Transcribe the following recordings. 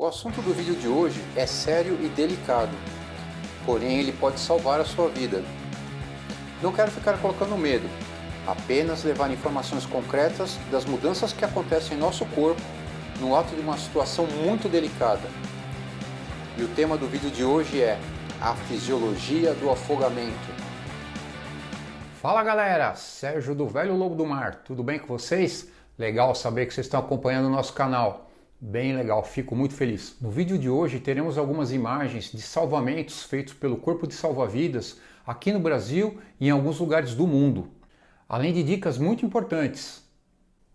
O assunto do vídeo de hoje é sério e delicado, porém ele pode salvar a sua vida. Não quero ficar colocando medo, apenas levar informações concretas das mudanças que acontecem em nosso corpo no ato de uma situação muito delicada. E o tema do vídeo de hoje é a fisiologia do afogamento. Fala galera, Sérgio do Velho Lobo do Mar, tudo bem com vocês? Legal saber que vocês estão acompanhando o nosso canal. Bem legal, fico muito feliz. No vídeo de hoje teremos algumas imagens de salvamentos feitos pelo Corpo de Salva-Vidas aqui no Brasil e em alguns lugares do mundo. Além de dicas muito importantes.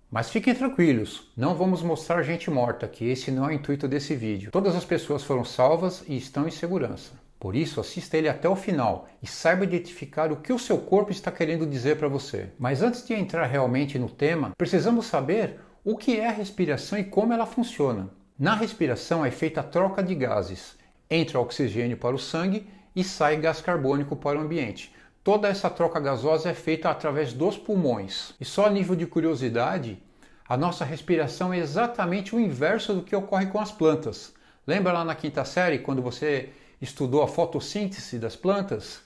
Mas fiquem tranquilos, não vamos mostrar gente morta, que esse não é o intuito desse vídeo. Todas as pessoas foram salvas e estão em segurança. Por isso, assista ele até o final e saiba identificar o que o seu corpo está querendo dizer para você. Mas antes de entrar realmente no tema, precisamos saber o que é a respiração e como ela funciona. Na respiração é feita a troca de gases. Entra oxigênio para o sangue e sai gás carbônico para o ambiente. Toda essa troca gasosa é feita através dos pulmões. E só a nível de curiosidade, a nossa respiração é exatamente o inverso do que ocorre com as plantas. Lembra lá na quinta série, quando você estudou a fotossíntese das plantas?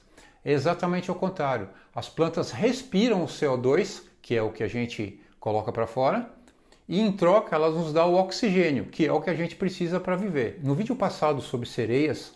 É exatamente o contrário. As plantas respiram o CO2, que é o que a gente coloca para fora, e em troca elas nos dão o oxigênio, que é o que a gente precisa para viver. No vídeo passado sobre sereias,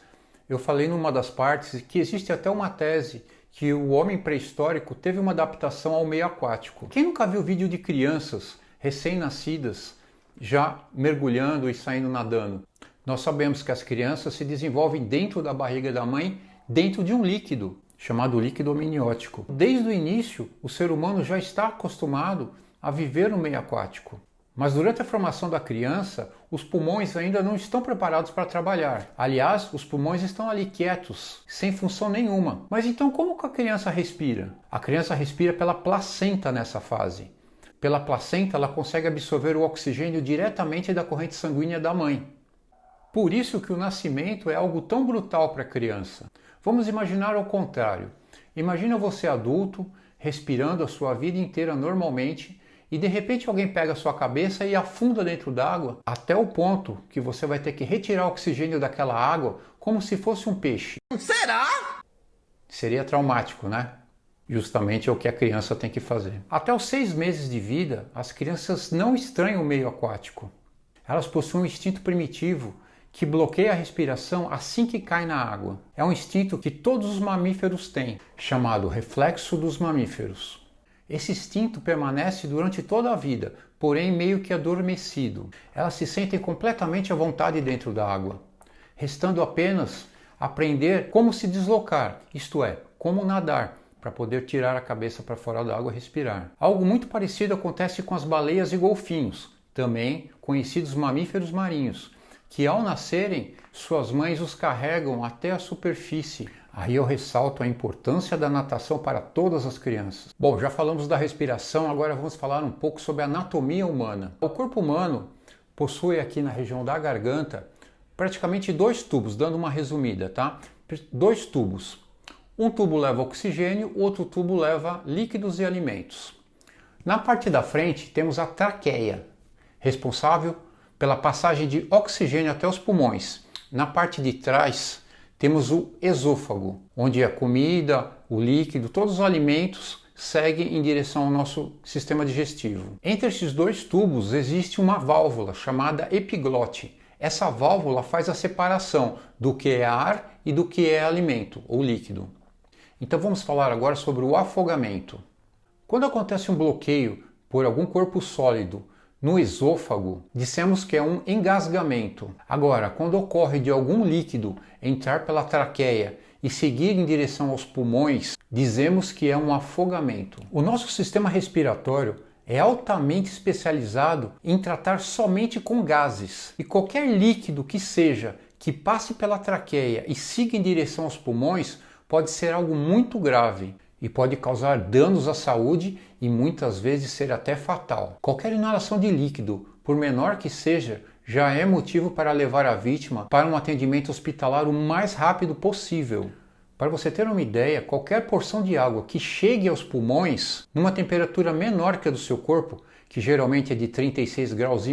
eu falei numa das partes que existe até uma tese que o homem pré-histórico teve uma adaptação ao meio aquático. Quem nunca viu vídeo de crianças recém-nascidas já mergulhando e saindo nadando? Nós sabemos que as crianças se desenvolvem dentro da barriga da mãe, dentro de um líquido, chamado líquido amniótico. Desde o início, o ser humano já está acostumado a viver no meio aquático. Mas durante a formação da criança, os pulmões ainda não estão preparados para trabalhar. Aliás, os pulmões estão ali quietos, sem função nenhuma. Mas então como que a criança respira? A criança respira pela placenta nessa fase. Pela placenta ela consegue absorver o oxigênio diretamente da corrente sanguínea da mãe. Por isso que o nascimento é algo tão brutal para a criança. Vamos imaginar ao contrário. Imagina você adulto, respirando a sua vida inteira normalmente, e de repente alguém pega a sua cabeça e afunda dentro d'água até o ponto que você vai ter que retirar o oxigênio daquela água como se fosse um peixe. Será? Seria traumático, né? Justamente é o que a criança tem que fazer. Até os 6 meses de vida, as crianças não estranham o meio aquático. Elas possuem um instinto primitivo que bloqueia a respiração assim que cai na água. É um instinto que todos os mamíferos têm, chamado reflexo dos mamíferos. Esse instinto permanece durante toda a vida, porém meio que adormecido. Elas se sentem completamente à vontade dentro da água, restando apenas aprender como se deslocar, isto é, como nadar, para poder tirar a cabeça para fora da água e respirar. Algo muito parecido acontece com as baleias e golfinhos, também conhecidos mamíferos marinhos, que ao nascerem, suas mães os carregam até a superfície. Aí eu ressalto a importância da natação para todas as crianças. Bom, já falamos da respiração, agora vamos falar um pouco sobre a anatomia humana. O corpo humano possui aqui na região da garganta praticamente 2 tubos, dando uma resumida, tá? 2 tubos. Um tubo leva oxigênio, outro tubo leva líquidos e alimentos. Na parte da frente temos a traqueia, responsável pela passagem de oxigênio até os pulmões. Na parte de trás temos o esôfago, onde a comida, o líquido, todos os alimentos seguem em direção ao nosso sistema digestivo. Entre esses 2 tubos existe uma válvula chamada epiglote. Essa válvula faz a separação do que é ar e do que é alimento ou líquido. Então vamos falar agora sobre o afogamento. Quando acontece um bloqueio por algum corpo sólido no esôfago, dissemos que é um engasgamento. Agora, quando ocorre de algum líquido entrar pela traqueia e seguir em direção aos pulmões, dizemos que é um afogamento. O nosso sistema respiratório é altamente especializado em tratar somente com gases. E qualquer líquido que seja que passe pela traqueia e siga em direção aos pulmões pode ser algo muito grave e pode causar danos à saúde e muitas vezes ser até fatal. Qualquer inalação de líquido, por menor que seja, já é motivo para levar a vítima para um atendimento hospitalar o mais rápido possível. Para você ter uma ideia, qualquer porção de água que chegue aos pulmões, numa temperatura menor que a do seu corpo, que geralmente é de 36,5 graus,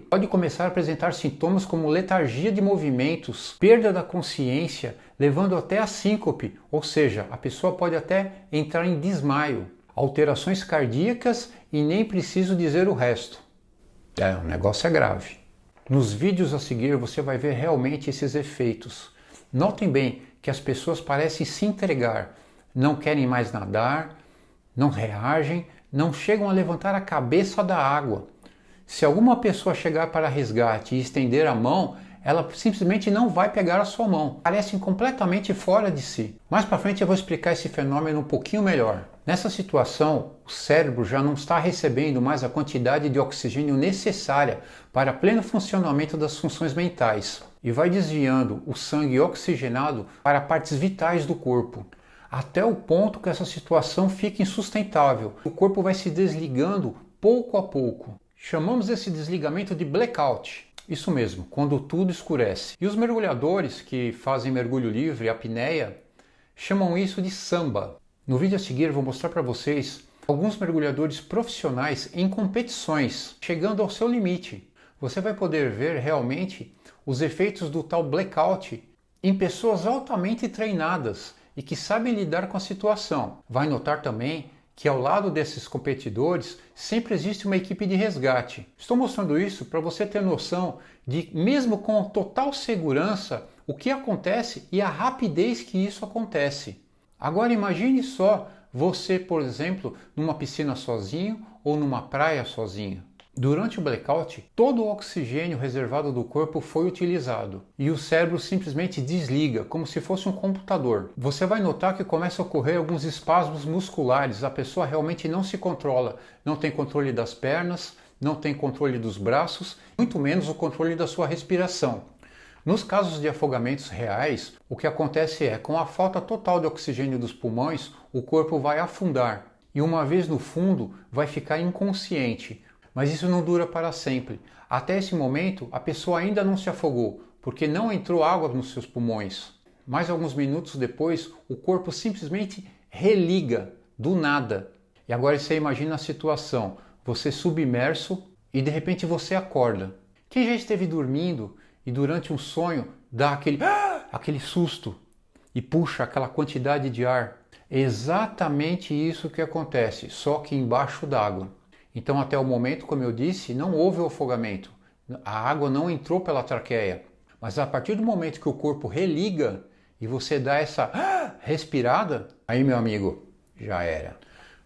pode começar a apresentar sintomas como letargia de movimentos, perda da consciência, levando até a síncope, ou seja, a pessoa pode até entrar em desmaio, alterações cardíacas e nem preciso dizer o resto. O negócio é grave. Nos vídeos a seguir você vai ver realmente esses efeitos. Notem bem que as pessoas parecem se entregar, não querem mais nadar, não reagem, não chegam a levantar a cabeça da água. Se alguma pessoa chegar para resgate e estender a mão, ela simplesmente não vai pegar a sua mão. Parecem completamente fora de si. Mais para frente eu vou explicar esse fenômeno um pouquinho melhor. Nessa situação, o cérebro já não está recebendo mais a quantidade de oxigênio necessária para pleno funcionamento das funções mentais e vai desviando o sangue oxigenado para partes vitais do corpo, até o ponto que essa situação fica insustentável. O corpo vai se desligando pouco a pouco. Chamamos esse desligamento de blackout. Isso mesmo, quando tudo escurece. E os mergulhadores que fazem mergulho livre, apneia, chamam isso de samba. No vídeo a seguir eu vou mostrar para vocês alguns mergulhadores profissionais em competições, chegando ao seu limite. Você vai poder ver realmente os efeitos do tal blackout em pessoas altamente treinadas e que sabem lidar com a situação. Vai notar também que ao lado desses competidores sempre existe uma equipe de resgate. Estou mostrando isso para você ter noção de, mesmo com total segurança, o que acontece e a rapidez que isso acontece. Agora imagine só você, por exemplo, numa piscina sozinho ou numa praia sozinho. Durante o blackout, todo o oxigênio reservado do corpo foi utilizado e o cérebro simplesmente desliga, como se fosse um computador. Você vai notar que começa a ocorrer alguns espasmos musculares, a pessoa realmente não se controla, não tem controle das pernas, não tem controle dos braços, muito menos o controle da sua respiração. Nos casos de afogamentos reais, o que acontece é, com a falta total de oxigênio dos pulmões, o corpo vai afundar e uma vez no fundo vai ficar inconsciente. Mas isso não dura para sempre. Até esse momento, a pessoa ainda não se afogou, porque não entrou água nos seus pulmões. Mais alguns minutos depois, o corpo simplesmente religa, do nada. E agora você imagina a situação, você submerso e de repente você acorda. Quem já esteve dormindo e durante um sonho dá aquele susto e puxa aquela quantidade de ar? É exatamente isso que acontece, só que embaixo d'água. Então, até o momento, como eu disse, não houve o afogamento. A água não entrou pela traqueia. Mas a partir do momento que o corpo religa e você dá essa respirada, aí, meu amigo, já era.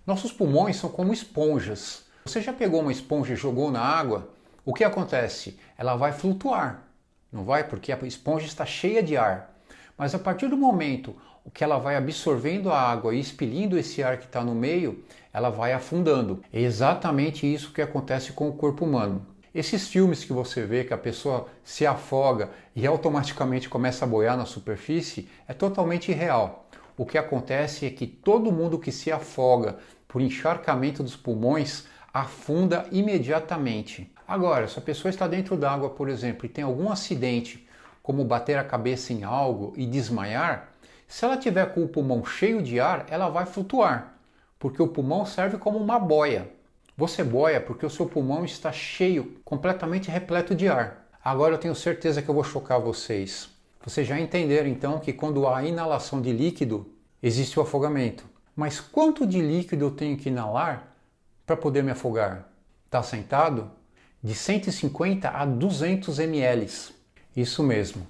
Nossos pulmões são como esponjas. Você já pegou uma esponja e jogou na água? O que acontece? Ela vai flutuar. Não vai? Porque a esponja está cheia de ar. Mas a partir do momento que ela vai absorvendo a água e expelindo esse ar que está no meio, ela vai afundando. É exatamente isso que acontece com o corpo humano. Esses filmes que você vê que a pessoa se afoga e automaticamente começa a boiar na superfície é totalmente irreal. O que acontece é que todo mundo que se afoga por encharcamento dos pulmões afunda imediatamente. Agora, se a pessoa está dentro d'água, por exemplo, e tem algum acidente, como bater a cabeça em algo e desmaiar, se ela tiver com o pulmão cheio de ar, ela vai flutuar, porque o pulmão serve como uma boia. Você boia porque o seu pulmão está cheio, completamente repleto de ar. Agora eu tenho certeza que eu vou chocar vocês. Vocês já entenderam então que quando há inalação de líquido, existe o afogamento. Mas quanto de líquido eu tenho que inalar para poder me afogar? Está sentado? De 150 a 200 ml. Isso mesmo.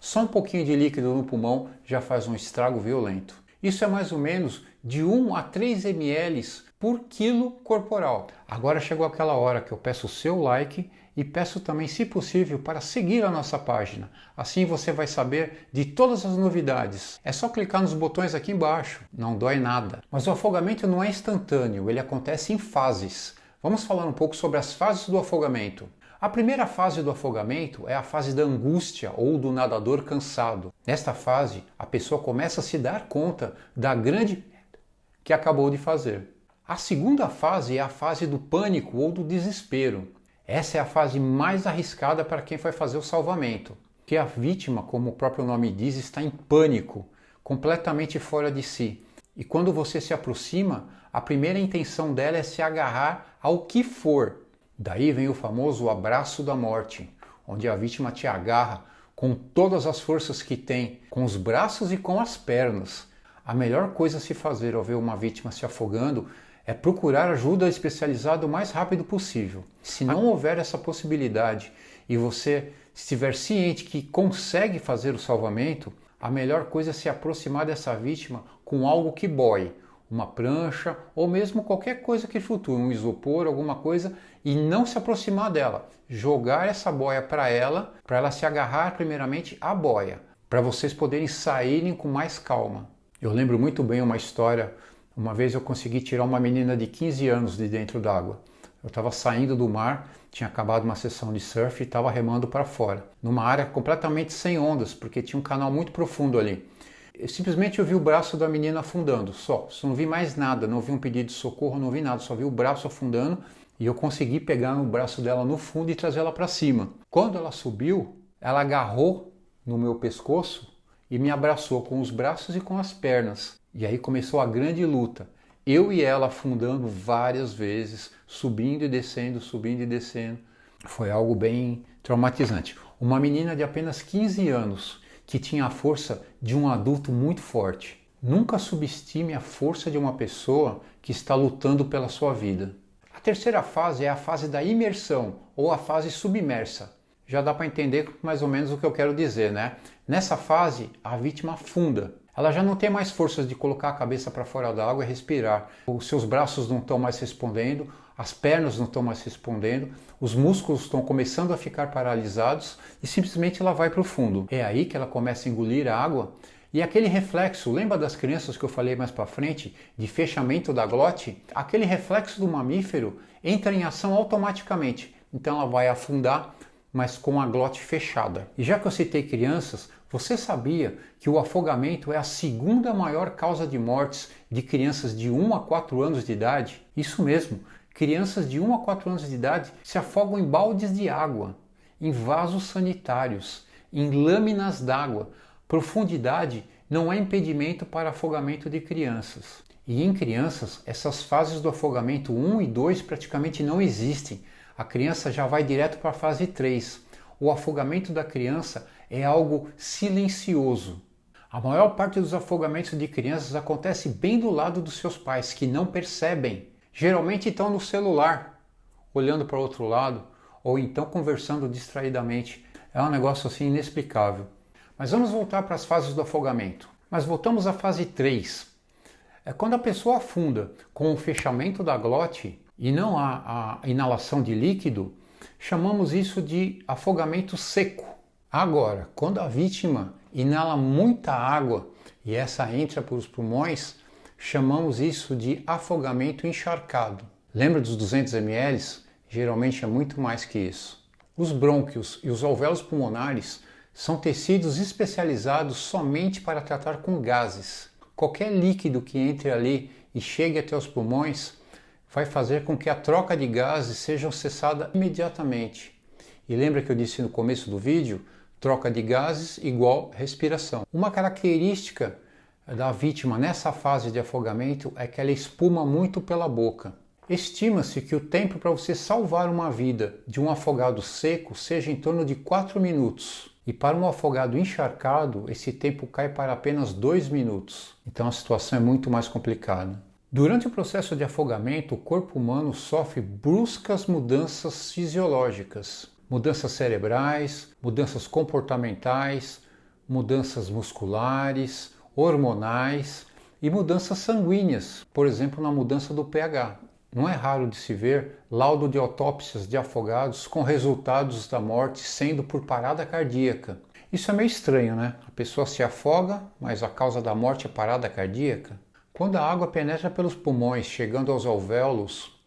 Só um pouquinho de líquido no pulmão já faz um estrago violento. Isso é mais ou menos de 1 a 3 ml por quilo corporal. Agora chegou aquela hora que eu peço o seu like e peço também, se possível, para seguir a nossa página. Assim você vai saber de todas as novidades. É só clicar nos botões aqui embaixo, não dói nada. Mas o afogamento não é instantâneo, ele acontece em fases. Vamos falar um pouco sobre as fases do afogamento. A primeira fase do afogamento é a fase da angústia ou do nadador cansado. Nesta fase, a pessoa começa a se dar conta da grande merda que acabou de fazer. A segunda fase é a fase do pânico ou do desespero. Essa é a fase mais arriscada para quem vai fazer o salvamento, que a vítima, como o próprio nome diz, está em pânico, completamente fora de si. E quando você se aproxima, a primeira intenção dela é se agarrar ao que for. Daí vem o famoso abraço da morte, onde a vítima te agarra com todas as forças que tem, com os braços e com as pernas. A melhor coisa a se fazer ao ver uma vítima se afogando é procurar ajuda especializada o mais rápido possível. Se não houver essa possibilidade e você estiver ciente que consegue fazer o salvamento, a melhor coisa é se aproximar dessa vítima com algo que boie, uma prancha ou mesmo qualquer coisa que flutue, um isopor, alguma coisa, e não se aproximar dela. Jogar essa boia para ela se agarrar primeiramente à boia, para vocês poderem saírem com mais calma. Eu lembro muito bem uma história. Uma vez eu consegui tirar uma menina de 15 anos de dentro d'água. Eu estava saindo do mar, tinha acabado uma sessão de surf e estava remando para fora, numa área completamente sem ondas, porque tinha um canal muito profundo ali. Simplesmente eu vi o braço da menina afundando, só não vi mais nada, não vi um pedido de socorro, não vi nada, só vi o braço afundando e eu consegui pegar no braço dela no fundo e trazer ela para cima. Quando ela subiu, ela agarrou no meu pescoço e me abraçou com os braços e com as pernas. E aí começou a grande luta. Eu e ela afundando várias vezes, subindo e descendo, subindo e descendo. Foi algo bem traumatizante. Uma menina de apenas 15 anos, que tinha a força de um adulto muito forte. Nunca subestime a força de uma pessoa que está lutando pela sua vida. A terceira fase é a fase da imersão, ou a fase submersa. Já dá para entender mais ou menos o que eu quero dizer, né? Nessa fase, a vítima afunda. Ela já não tem mais forças de colocar a cabeça para fora da água e respirar. Os seus braços não estão mais respondendo, as pernas não estão mais respondendo, os músculos estão começando a ficar paralisados e simplesmente ela vai para o fundo. É aí que ela começa a engolir a água e aquele reflexo, lembra das crianças que eu falei mais para frente, de fechamento da glote? Aquele reflexo do mamífero entra em ação automaticamente. Então ela vai afundar, mas com a glote fechada. E já que eu citei crianças, você sabia que o afogamento é a segunda maior causa de mortes de crianças de 1 a 4 anos de idade? Isso mesmo, crianças de 1 a 4 anos de idade se afogam em baldes de água, em vasos sanitários, em lâminas d'água. Profundidade não é impedimento para afogamento de crianças. E em crianças, essas fases do afogamento 1 e 2 praticamente não existem. A criança já vai direto para a fase 3. O afogamento da criança é algo silencioso. A maior parte dos afogamentos de crianças acontece bem do lado dos seus pais, que não percebem. Geralmente estão no celular, olhando para o outro lado, ou então conversando distraidamente. É um negócio assim inexplicável. Mas vamos voltar para as fases do afogamento. Mas voltamos à fase 3. É quando a pessoa afunda com o fechamento da glote e não há a inalação de líquido, chamamos isso de afogamento seco. Agora, quando a vítima inala muita água e essa entra pelos pulmões, chamamos isso de afogamento encharcado. Lembra dos 200 ml? Geralmente é muito mais que isso. Os brônquios e os alvéolos pulmonares são tecidos especializados somente para tratar com gases. Qualquer líquido que entre ali e chegue até os pulmões vai fazer com que a troca de gases seja cessada imediatamente. E lembra que eu disse no começo do vídeo? Troca de gases igual respiração. Uma característica da vítima nessa fase de afogamento é que ela espuma muito pela boca. Estima-se que o tempo para você salvar uma vida de um afogado seco seja em torno de 4 minutos. E para um afogado encharcado, esse tempo cai para apenas 2 minutos. Então a situação é muito mais complicada. Durante o processo de afogamento, o corpo humano sofre bruscas mudanças fisiológicas. Mudanças cerebrais, mudanças comportamentais, mudanças musculares, hormonais e mudanças sanguíneas, por exemplo, na mudança do pH. Não é raro de se ver laudo de autópsias de afogados com resultados da morte sendo por parada cardíaca. Isso é meio estranho, né? A pessoa se afoga, mas a causa da morte é parada cardíaca. Quando a água penetra pelos pulmões, chegando aos alvéolos,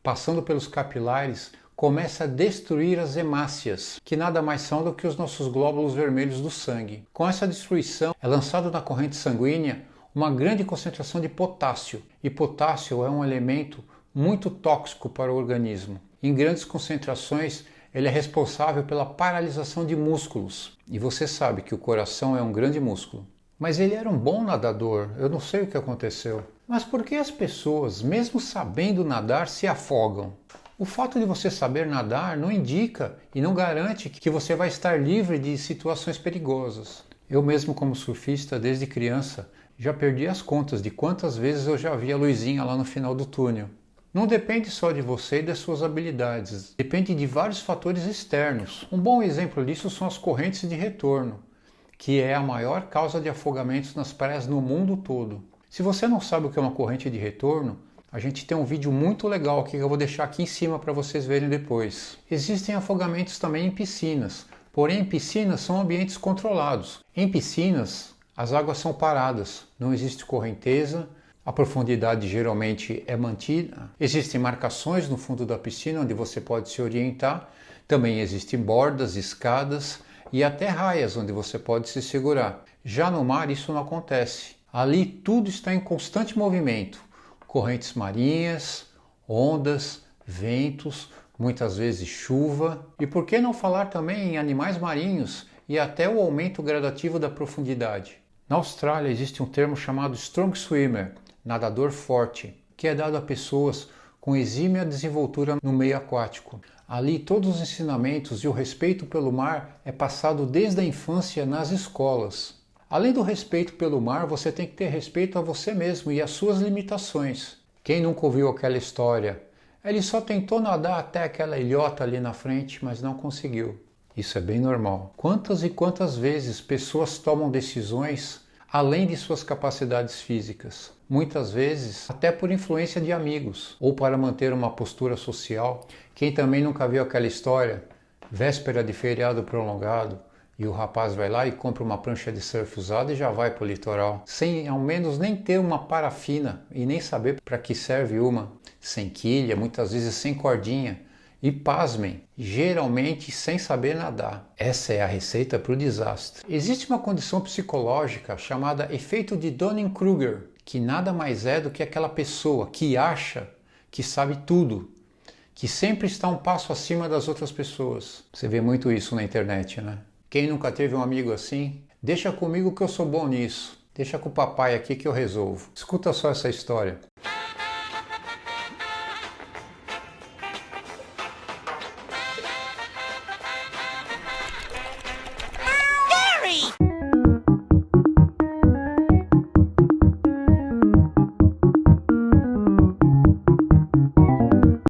passando pelos capilares, começa a destruir as hemácias, que nada mais são do que os nossos glóbulos vermelhos do sangue. Com essa destruição, é lançado na corrente sanguínea uma grande concentração de potássio. E potássio é um elemento muito tóxico para o organismo. Em grandes concentrações, ele é responsável pela paralisação de músculos. E você sabe que o coração é um grande músculo. Mas ele era um bom nadador, eu não sei o que aconteceu. Mas por que as pessoas, mesmo sabendo nadar, se afogam? O fato de você saber nadar não indica e não garante que você vai estar livre de situações perigosas. Eu mesmo, como surfista, desde criança, já perdi as contas de quantas vezes eu já vi a luzinha lá no final do túnel. Não depende só de você e das suas habilidades, depende de vários fatores externos. Um bom exemplo disso são as correntes de retorno, que é a maior causa de afogamentos nas praias no mundo todo. Se você não sabe o que é uma corrente de retorno, a gente tem um vídeo muito legal aqui que eu vou deixar aqui em cima para vocês verem depois. Existem afogamentos também em piscinas, porém piscinas são ambientes controlados. Em piscinas, as águas são paradas, não existe correnteza, a profundidade geralmente é mantida. Existem marcações no fundo da piscina onde você pode se orientar. Também existem bordas, escadas e até raias onde você pode se segurar. Já no mar isso não acontece. Ali tudo está em constante movimento. Correntes marinhas, ondas, ventos, muitas vezes chuva. E por que não falar também em animais marinhos e até o aumento gradativo da profundidade? Na Austrália existe um termo chamado Strong Swimmer, nadador forte, que é dado a pessoas com exímia desenvoltura no meio aquático. Ali todos os ensinamentos e o respeito pelo mar é passado desde a infância nas escolas. Além do respeito pelo mar, você tem que ter respeito a você mesmo e às suas limitações. Quem nunca ouviu aquela história? Ele só tentou nadar até aquela ilhota ali na frente, mas não conseguiu. Isso é bem normal. Quantas e quantas vezes pessoas tomam decisões além de suas capacidades físicas? Muitas vezes até por influência de amigos ou para manter uma postura social. Quem também nunca viu aquela história? Véspera de feriado prolongado, e o rapaz vai lá e compra uma prancha de surf usada e já vai para o litoral, sem ao menos nem ter uma parafina e nem saber para que serve uma, sem quilha, muitas vezes sem cordinha. E pasmem, geralmente sem saber nadar. Essa é a receita para o desastre. Existe uma condição psicológica chamada efeito de Dunning-Kruger, que nada mais é do que aquela pessoa que acha que sabe tudo, que sempre está um passo acima das outras pessoas. Você vê muito isso na internet, né? Quem nunca teve um amigo assim? Deixa comigo que eu sou bom nisso. Deixa com o papai aqui que eu resolvo. Escuta só essa história.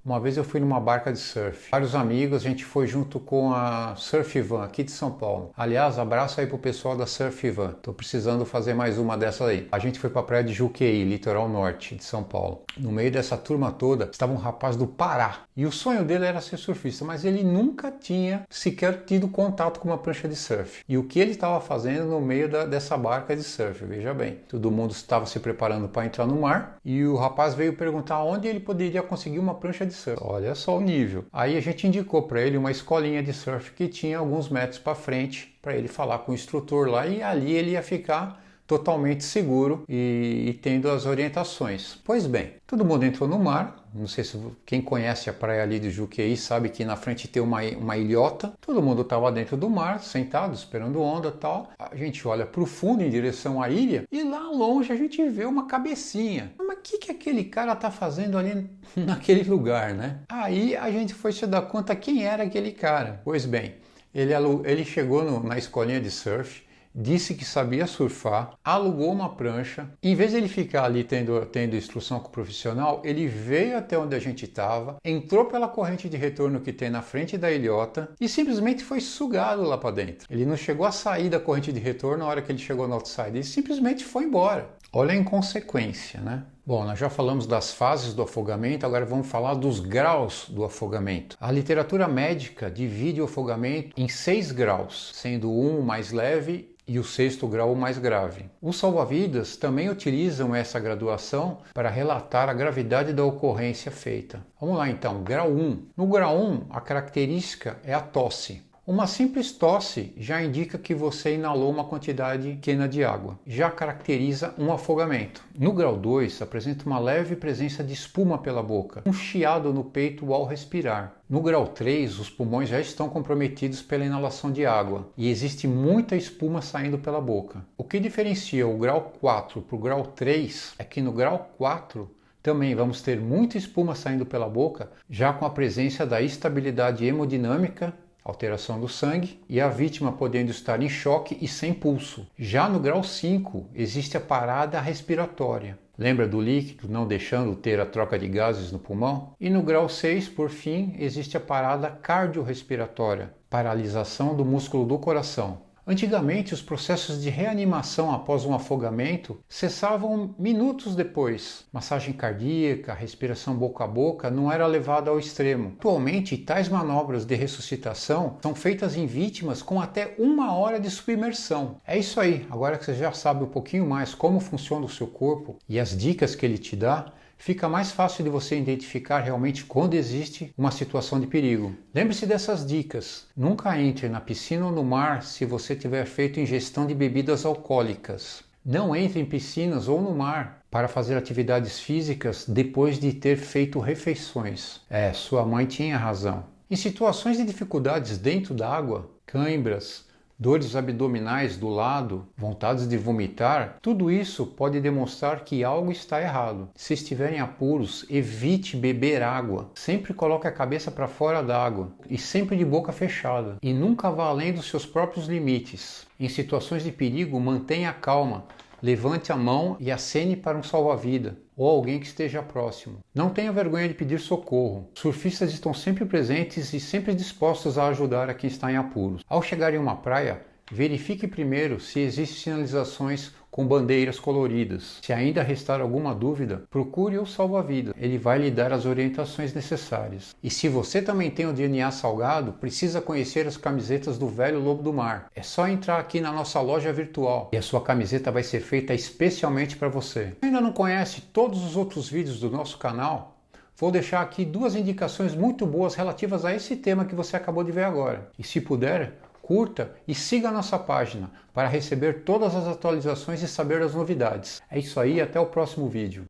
Uma vez eu fui numa barca de surf. Vários amigos, a gente foi junto com a Surf Van aqui de São Paulo. Aliás, abraço aí pro pessoal da Surf Van. Tô precisando fazer mais uma dessa aí. A gente foi pra praia de Juqueí, litoral norte de São Paulo. No meio dessa turma toda estava um rapaz do Pará. E o sonho dele era ser surfista, mas ele nunca tinha sequer tido contato com uma prancha de surf. E o que ele estava fazendo no meio dessa barca de surf? Veja bem, todo mundo estava se preparando para entrar no mar e o rapaz veio perguntar onde ele poderia conseguir uma prancha de surf. Olha só o nível. Aí a gente indicou para ele uma escolinha de surf que tinha alguns metros para frente para ele falar com o instrutor lá e ali ele ia ficar totalmente seguro e tendo as orientações. Pois bem, todo mundo entrou no mar. Não sei se quem conhece a praia ali de Juqueí sabe que na frente tem uma ilhota. Todo mundo estava dentro do mar, sentado, esperando onda e tal. A gente olha para o fundo em direção à ilha e lá longe a gente vê uma cabecinha. Mas o que aquele cara está fazendo ali naquele lugar, né? Aí a gente foi se dar conta quem era aquele cara. Pois bem, ele chegou na escolinha de surf, disse que sabia surfar, alugou uma prancha. Em vez de ele ficar ali tendo instrução com o profissional, ele veio até onde a gente estava, entrou pela corrente de retorno que tem na frente da ilhota e simplesmente foi sugado lá para dentro. Ele não chegou a sair da corrente de retorno na hora que ele chegou no outside, ele simplesmente foi embora. Olha a inconsequência, né? Bom, nós já falamos das fases do afogamento, agora vamos falar dos graus do afogamento. A literatura médica divide o afogamento em 6 graus, sendo um mais leve e o 6º grau o mais grave. Os salva-vidas também utilizam essa graduação para relatar a gravidade da ocorrência feita. Vamos lá então, grau 1. No grau 1, a característica é a tosse. Uma simples tosse já indica que você inalou uma quantidade pequena de água. Já caracteriza um afogamento. No grau 2, apresenta uma leve presença de espuma pela boca, um chiado no peito ao respirar. No grau 3, os pulmões já estão comprometidos pela inalação de água e existe muita espuma saindo pela boca. O que diferencia o grau 4 para o grau 3 é que no grau 4 também vamos ter muita espuma saindo pela boca, já com a presença da estabilidade hemodinâmica, alteração do sangue, e a vítima podendo estar em choque e sem pulso. Já no grau 5, existe a parada respiratória. Lembra do líquido não deixando ter a troca de gases no pulmão? E no grau 6, por fim, existe a parada cardiorrespiratória, paralisação do músculo do coração. Antigamente, os processos de reanimação após um afogamento cessavam minutos depois. Massagem cardíaca, respiração boca a boca não era levada ao extremo. Atualmente, tais manobras de ressuscitação são feitas em vítimas com até 1 hora de submersão. É isso aí, agora que você já sabe um pouquinho mais como funciona o seu corpo e as dicas que ele te dá, fica mais fácil de você identificar realmente quando existe uma situação de perigo. Lembre-se dessas dicas. Nunca entre na piscina ou no mar se você tiver feito ingestão de bebidas alcoólicas. Não entre em piscinas ou no mar para fazer atividades físicas depois de ter feito refeições. Sua mãe tinha razão. Em situações de dificuldades dentro da água, cãibras, dores abdominais do lado, vontades de vomitar, tudo isso pode demonstrar que algo está errado. Se estiver em apuros, evite beber água. Sempre coloque a cabeça para fora d'água e sempre de boca fechada. E nunca vá além dos seus próprios limites. Em situações de perigo, mantenha a calma. Levante a mão e acene para um salva-vida ou alguém que esteja próximo. Não tenha vergonha de pedir socorro. Surfistas estão sempre presentes e sempre dispostos a ajudar a quem está em apuros. Ao chegar em uma praia, verifique primeiro se existem sinalizações com bandeiras coloridas. Se ainda restar alguma dúvida, procure o salva-vidas. Ele vai lhe dar as orientações necessárias. E se você também tem o DNA salgado, precisa conhecer as camisetas do Velho Lobo do Mar. É só entrar aqui na nossa loja virtual e a sua camiseta vai ser feita especialmente para você. Se ainda não conhece todos os outros vídeos do nosso canal, vou deixar aqui 2 indicações muito boas relativas a esse tema que você acabou de ver agora. E se puder, curta e siga a nossa página para receber todas as atualizações e saber das novidades. É isso aí, até o próximo vídeo.